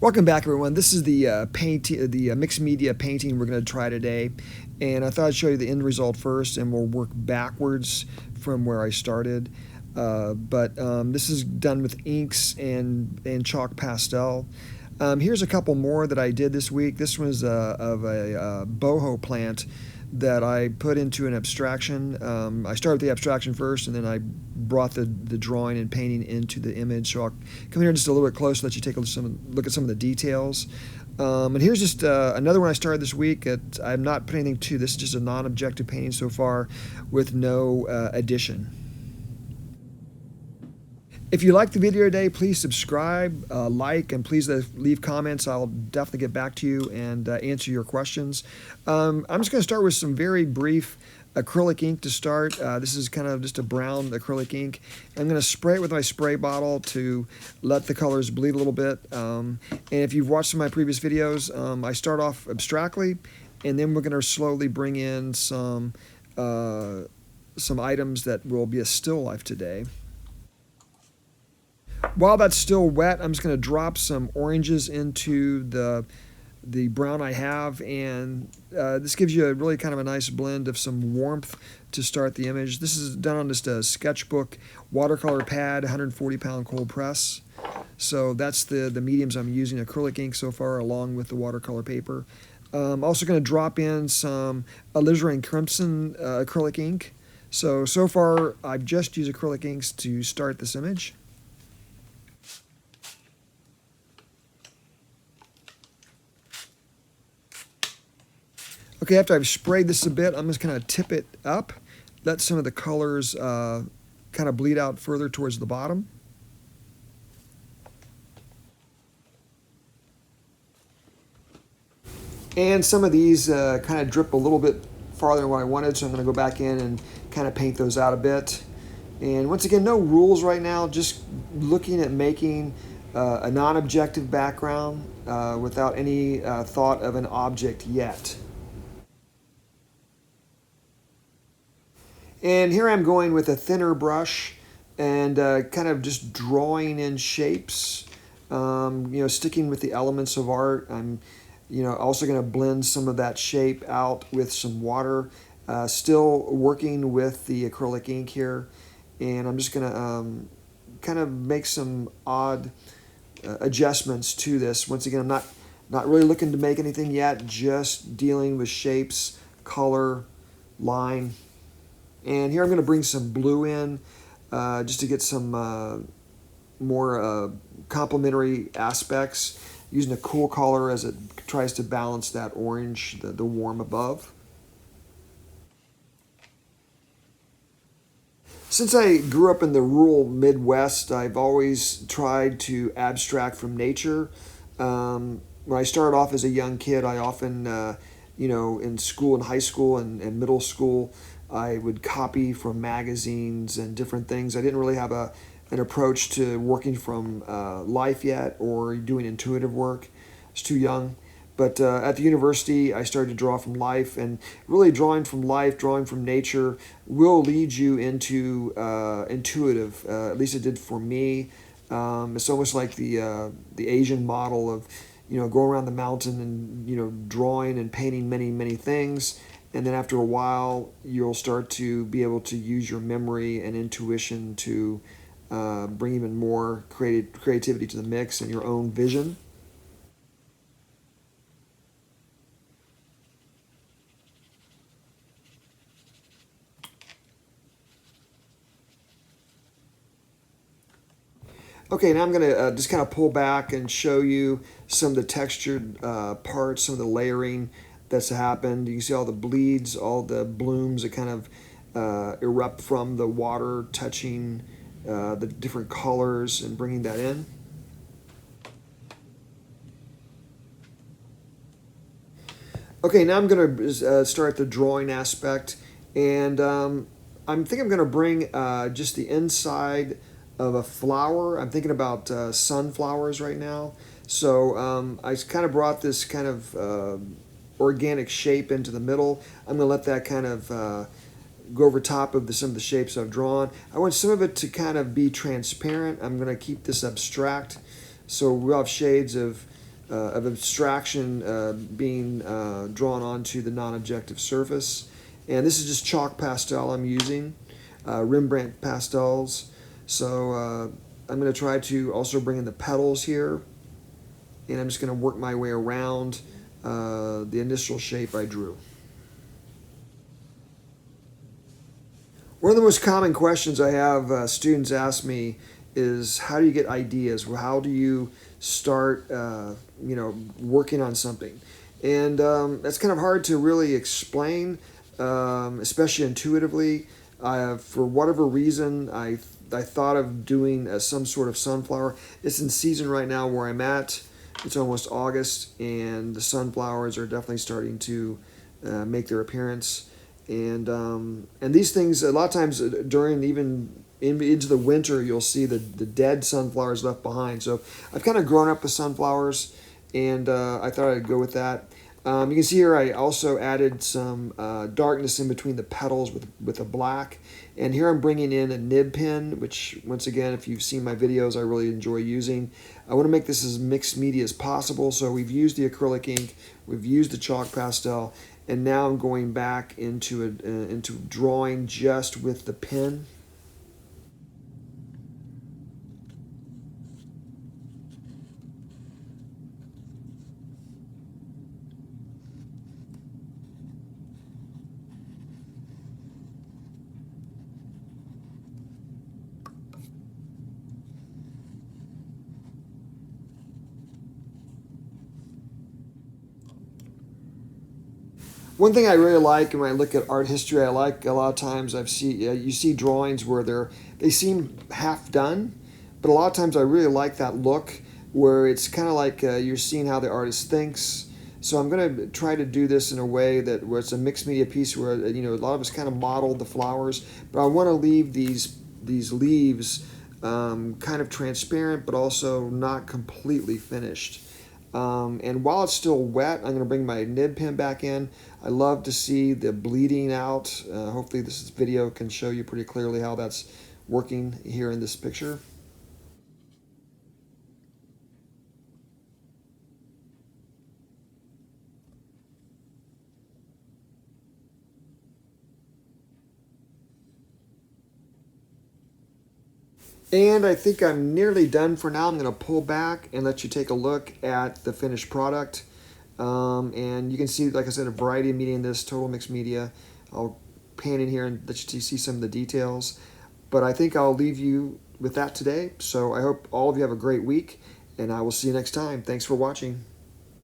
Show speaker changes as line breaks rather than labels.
Welcome back, everyone. This is the mixed media painting we're going to try today, and I thought I'd show you the end result first, and we'll work backwards from where I started. This is done with inks and chalk pastel. Here's a couple more that I did this week. This was of a boho plant that I put into an abstraction. I started with the abstraction first, and then I brought the drawing and painting into the image. So I'll come here just a little bit closer, let you take a look at some of the details. And here's just another one I started this week. I'm not putting anything to this. Is just a non-objective painting so far with no addition. If you like the video today, please subscribe, like, and please leave comments. I'll definitely get back to you and answer your questions. I'm just going to start with some very brief acrylic ink to start. This is kind of just a brown acrylic ink. I'm going to spray it with my spray bottle to let the colors bleed a little bit. And if you've watched some of my previous videos, I start off abstractly, and then we're going to slowly bring in some items that will be a still life today. While that's still wet, I'm just going to drop some oranges into the brown I have, and this gives you a really kind of a nice blend of some warmth to start the image. This is done on just a sketchbook watercolor pad, 140-pound cold press. So that's the mediums I'm using, acrylic ink so far, along with the watercolor paper. I'm also going to drop in some alizarin crimson acrylic ink. So far, I've just used acrylic inks to start this image. Okay, after I've sprayed this a bit, I'm just going to tip it up, let some of the colors kind of bleed out further towards the bottom. And some of these kind of drip a little bit farther than what I wanted, so I'm going to go back in and kind of paint those out a bit. And once again, no rules right now, just looking at making a non-objective background without any thought of an object yet. And here I'm going with a thinner brush and kind of just drawing in shapes, sticking with the elements of art. I'm, also going to blend some of that shape out with some water, still working with the acrylic ink here. And I'm just going to kind of make some odd adjustments to this. Once again, I'm not really looking to make anything yet, just dealing with shapes, color, line. And here I'm going to bring some blue in just to get some more complementary aspects, using a cool color as it tries to balance that orange, the warm above. Since I grew up in the rural Midwest, I've always tried to abstract from nature. When I started off as a young kid, I often, in school, in high school and middle school, I would copy from magazines and different things. I didn't really have an approach to working from life yet or doing intuitive work. I was too young. But at the university, I started to draw from life, and really drawing from life, drawing from nature will lead you into intuitive. At least it did for me. It's almost like the Asian model of, going around the mountain and, drawing and painting many, many things. And then after a while, you'll start to be able to use your memory and intuition to bring even more creativity to the mix and your own vision. Okay, now I'm going to just kind of pull back and show you some of the textured parts, some of the layering that's happened. You can see all the bleeds, all the blooms that kind of erupt from the water touching the different colors and bringing that in. Okay, now I'm going to start the drawing aspect, and I think I'm going to bring just the inside of a flower. I'm thinking about sunflowers right now. So I kind of brought this kind of organic shape into the middle. I'm going to let that kind of go over top of some of the shapes I've drawn. I want some of it to kind of be transparent. I'm going to keep this abstract. So we'll have shades of of abstraction being drawn onto the non-objective surface. And this is just chalk pastel I'm using, Rembrandt pastels. So I'm going to try to also bring in the petals here, and I'm just going to work my way around the initial shape I drew. One of the most common questions I have students ask me is, how do you get ideas? How do you start working on something? And that's kind of hard to really explain, especially intuitively. For whatever reason, I thought of doing some sort of sunflower. It's in season right now where I'm at. It's almost August, and the sunflowers are definitely starting to make their appearance. And these things, a lot of times during even into the winter, you'll see the dead sunflowers left behind. So I've kind of grown up with sunflowers, and I thought I'd go with that. You can see here I also added some darkness in between the petals with a black. And here I'm bringing in a nib pen, which, once again, if you've seen my videos, I really enjoy using. I want to make this as mixed media as possible, so we've used the acrylic ink, we've used the chalk pastel, and now I'm going back into drawing just with the pen. One thing I really like when I look at art history, I like a lot of times you see drawings where they seem half done, but a lot of times I really like that look where it's kind of like you're seeing how the artist thinks. So I'm going to try to do this in a way where it's a mixed media piece where a lot of us kind of modeled the flowers, but I want to leave these leaves kind of transparent, but also not completely finished. And while it's still wet, I'm going to bring my nib pen back in. I love to see the bleeding out. Hopefully this video can show you pretty clearly how that's working here in this picture. And I think I'm nearly done for now. I'm going to pull back and let you take a look at the finished product. And you can see, like I said, a variety of media in this, total mixed media. I'll pan in here and let you see some of the details. But I think I'll leave you with that today. So I hope all of you have a great week, and I will see you next time. Thanks for watching.